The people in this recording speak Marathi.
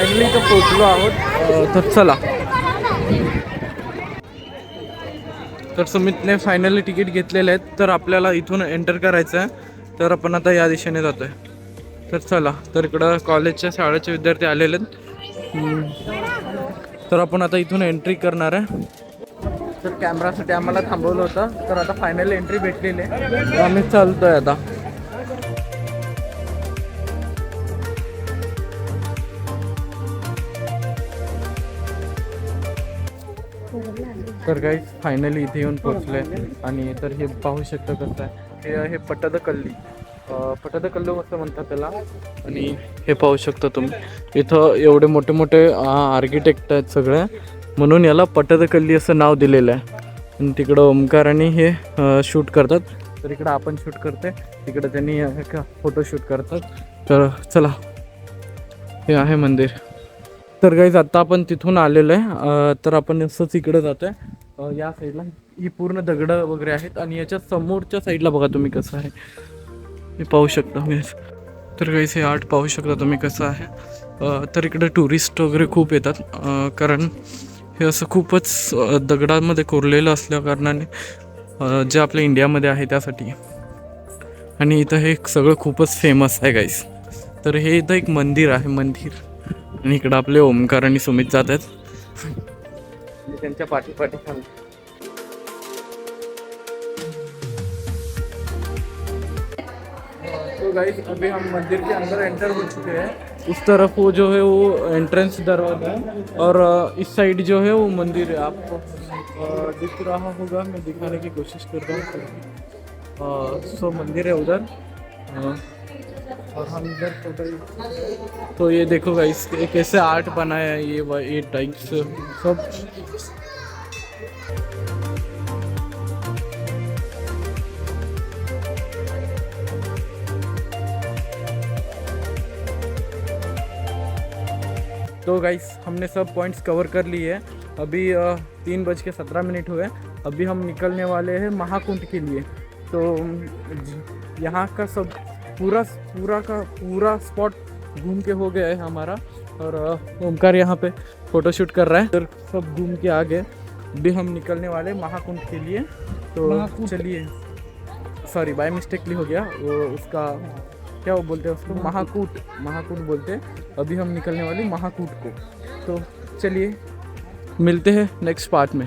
फायनली इथं पोचलो आहोत. तर चला. तर सुमितने फायनली तिकीट घेतलेले आहेत. तर आपल्याला इथून एंटर करायचं आहे. तर आपण आता या दिशेने जातो आहे. तर चला. तर इकडं कॉलेजच्या शाळेचे विद्यार्थी आलेले आहेत. तर आपण आता इथून एंट्री करणार आहे. तर कॅमेरासाठी आम्हाला थांबवलं होतं. तर आता फायनली एंट्री भेटलेली आहे. तर आम्ही चालतोय आता. तर गाईज फायनली इथे येऊन पोचले. आणि तर हे पाहू शकता कसं आहे. हे आहे पटदकल्ली. पटदकल्लू असं म्हणतात त्याला. आणि हे पाहू शकता तुम्ही इथं एवढे मोठे मोठे आर्किटेक्ट आहेत सगळे, म्हणून याला पटदकल्ली असं नाव दिलेलं आहे. आणि तिकडं ओमकार आणि हे शूट करतात. तर इकडं आपण शूट करते, तिकडं त्यांनी फोटोशूट करतात. तर चला, हे आहे मंदिर. तर गाईज आता आपण तिथून आलेलो आहे. तर आपण असंच इकडं जातो आहे. या साईडला ही पूर्ण दगडं वगैरे आहेत. आणि याच्या समोरच्या साईडला बघा तुम्ही कसं आहे, हे पाहू शकता मी. तर गाईज हे आर्ट पाहू शकता तुम्ही कसं आहे. तर इकडे टुरिस्ट वगैरे खूप येतात, कारण हे असं खूपच दगडांमध्ये कोरलेलं असल्या कारणाने जे आपल्या इंडियामध्ये आहे त्यासाठी. आणि इथं हे सगळं खूपच फेमस आहे गाईज. तर हे इथं एक मंदिर आहे, मंदिर. आणि इकडं आपले ओमकार आणि सुमित जात आहेत. त्यांच्या पाठी खाली. तो गाइस अभी हम मंदिर के अंदर एंटर हो चुके हैं. उस तरफ वो जो है वो एंट्रेंस दरवाजा है, और इस साइड जो है वो मंदिर है. आपको दिख रहा होगा, मैं दिखाने की कोशिश कर रहा हूँ. सो मंदिर है उधर. और हम इधर फोटो. तो ये देखो गाइस कैसे आर्ट बनाया है ये टाइप्स सब. तो गाइस हमने सब पॉइंट्स कवर कर लिए हैं. अभी 3:17 हुए. अभी हम निकलने वाले हैं महाकुंड के लिए. तो यहाँ का सब पूरा स्पॉट घूम के हो गया है हमारा. और ओमकार यहाँ पे फ़ोटोशूट कर रहा है. तो सब घूम के आ गए. अभी हम निकलने वाले महाकुंड के लिए. तो चलिए, सॉरी बाय मिस्टेकली हो गया वो, उसका क्या वो बोलते हैं उसको, महाकूट बोलते हैं. अभी हम निकलने वाले महाकूट को. तो चलिए मिलते हैं नेक्स्ट पार्ट में.